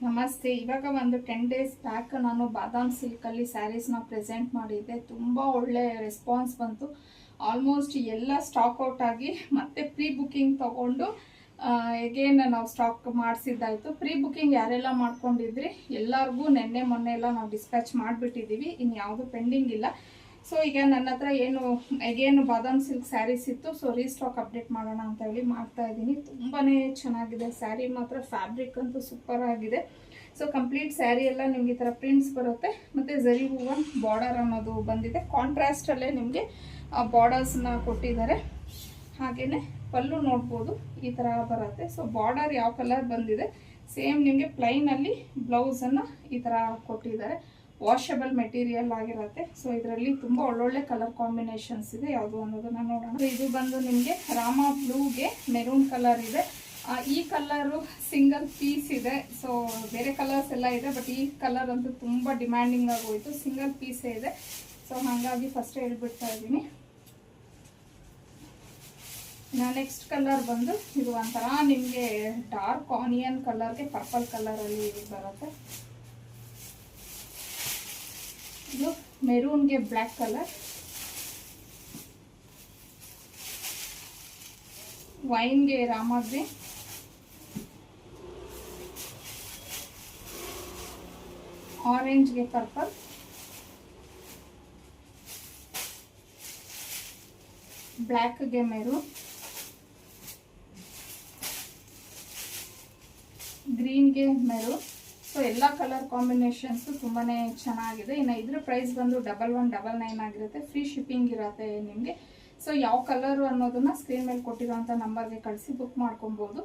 ನಮಸ್ತೆ. ಇವಾಗ ಒಂದು 10 ಡೇಸ್ ಬ್ಯಾಕ್ ನಾನು ಬಾದಾಮ್ ಸಿಲ್ಕಲ್ಲಿ ಸ್ಯಾರೀಸ್ನ ಪ್ರೆಸೆಂಟ್ ಮಾಡಿದ್ದೆ. ತುಂಬ ಒಳ್ಳೆ ರೆಸ್ಪಾನ್ಸ್ ಬಂತು. ಆಲ್ಮೋಸ್ಟ್ ಎಲ್ಲ ಸ್ಟಾಕ್ ಔಟ್ ಆಗಿ ಮತ್ತೆ ಪ್ರೀ ಬುಕ್ಕಿಂಗ್ ತೊಗೊಂಡು ಎಗೇನ್ ನಾವು ಸ್ಟಾಕ್ ಮಾಡಿಸಿದ್ದಾಯಿತು. ಪ್ರೀ ಬುಕ್ಕಿಂಗ್ ಯಾರೆಲ್ಲ ಮಾಡ್ಕೊಂಡಿದ್ರಿ ಎಲ್ಲರಿಗೂ ನೆನ್ನೆ ಮೊನ್ನೆ ಎಲ್ಲ ನಾವು ಡಿಸ್ಪ್ಯಾಚ್ ಮಾಡಿಬಿಟ್ಟಿದ್ದೀವಿ. ಇನ್ನು ಯಾವುದು ಪೆಂಡಿಂಗ್ ಇಲ್ಲ. ಸೊ ಈಗ ನನ್ನ ಹತ್ರ ಏನು ಎಗೇನು ಬಾದಾಮ್ ಸಿಲ್ಕ್ ಸ್ಯಾರೀಸ್ ಇತ್ತು. ಸೊ ರೀಸ್ಟಾಕ್ ಅಪ್ಡೇಟ್ ಮಾಡೋಣ ಅಂತ ಹೇಳಿ ಮಾಡ್ತಾ ಇದ್ದೀನಿ. ತುಂಬಾ ಚೆನ್ನಾಗಿದೆ ಸ್ಯಾರಿ ಮಾತ್ರ. ಫ್ಯಾಬ್ರಿಕ್ ಅಂತೂ ಸೂಪರ್ ಆಗಿದೆ. ಸೊ ಕಂಪ್ಲೀಟ್ ಸ್ಯಾರಿ ಎಲ್ಲ ನಿಮ್ಗೆ ಈ ಥರ ಪ್ರಿಂಟ್ಸ್ ಬರುತ್ತೆ. ಮತ್ತು ಝರಿ ಹೂವ ಬಾರ್ಡರ್ ಅನ್ನೋದು ಬಂದಿದೆ. ಕಾಂಟ್ರಾಸ್ಟಲ್ಲೇ ನಿಮಗೆ ಬಾರ್ಡರ್ಸ್ನ ಕೊಟ್ಟಿದ್ದಾರೆ. ಹಾಗೆಯೇ ಪಲ್ಲು ನೋಡ್ಬೋದು ಈ ಥರ ಬರುತ್ತೆ. ಸೊ ಬಾರ್ಡರ್ ಯಾವ ಕಲರ್ ಬಂದಿದೆ ಸೇಮ್ ನಿಮಗೆ ಪ್ಲೈನಲ್ಲಿ ಬ್ಲೌಸನ್ನು ಈ ಥರ ಕೊಟ್ಟಿದ್ದಾರೆ. ವಾಷಬಲ್ ಮೆಟೀರಿಯಲ್ ಆಗಿರುತ್ತೆ. ಸೊ ಇದರಲ್ಲಿ ತುಂಬ ಒಳ್ಳೊಳ್ಳೆ ಕಲರ್ ಕಾಂಬಿನೇಷನ್ಸ್ ಇದೆ. ಯಾವುದು ಅನ್ನೋದನ್ನ ನೋಡೋಣ. ಇದು ಬಂದು ನಿಮಗೆ ರಾಮ ಬ್ಲೂಗೆ ಮೆರೂನ್ ಕಲರ್ ಇದೆ. ಈ ಕಲರು ಸಿಂಗಲ್ ಪೀಸ್ ಇದೆ. ಸೊ ಬೇರೆ ಕಲರ್ಸ್ ಎಲ್ಲ ಇದೆ, ಬಟ್ ಈ ಕಲರ್ ಅಂತೂ ತುಂಬ ಡಿಮ್ಯಾಂಡಿಂಗ್ ಆಗೋಯ್ತು. ಸಿಂಗಲ್ ಪೀಸೇ ಇದೆ. ಸೊ ಹಾಗಾಗಿ ಫಸ್ಟ್ ಹೇಳ್ಬಿಡ್ತಾ ಇದ್ದೀನಿ. ನೆಕ್ಸ್ಟ್ ಕಲರ್ ಬಂದು ಇದು ಒಂಥರ ನಿಮಗೆ ಡಾರ್ಕ್ ಆನಿಯನ್ ಕಲರ್ಗೆ ಪರ್ಪಲ್ ಕಲರಲ್ಲಿ ಬರುತ್ತೆ. ಇದು ಮೆರೂನ್ಗೆ ಬ್ಲ್ಯಾಕ್ ಕಲರ್, ವೈನ್ಗೆ ರಾಮ ಗ್ರೀನ್, ಆರೆಂಜ್ಗೆ ಪರ್ಪಲ್, ಬ್ಲ್ಯಾಕ್ಗೆ ಮೆರೂನ್, ಗ್ರೀನ್ಗೆ ಮೆರೂನ್. ಸೊ ಎಲ್ಲ ಕಲರ್ ಕಾಂಬಿನೇಷನ್ಸು ತುಂಬಾ ಚೆನ್ನಾಗಿದೆ. ಇನ್ನು ಇದ್ರ ಪ್ರೈಸ್ ಬಂದು 1199 ಆಗಿರುತ್ತೆ. ಫ್ರೀ ಶಿಪ್ಪಿಂಗ್ ಇರುತ್ತೆ ನಿಮಗೆ. ಸೊ ಯಾವ ಕಲರು ಅನ್ನೋದನ್ನ ಸ್ಕ್ರೀನ್ ಮೇಲೆ ಕೊಟ್ಟಿರೋಂಥ ನಂಬರ್ಗೆ ಕಳಿಸಿ ಬುಕ್ ಮಾಡ್ಕೊಬೋದು.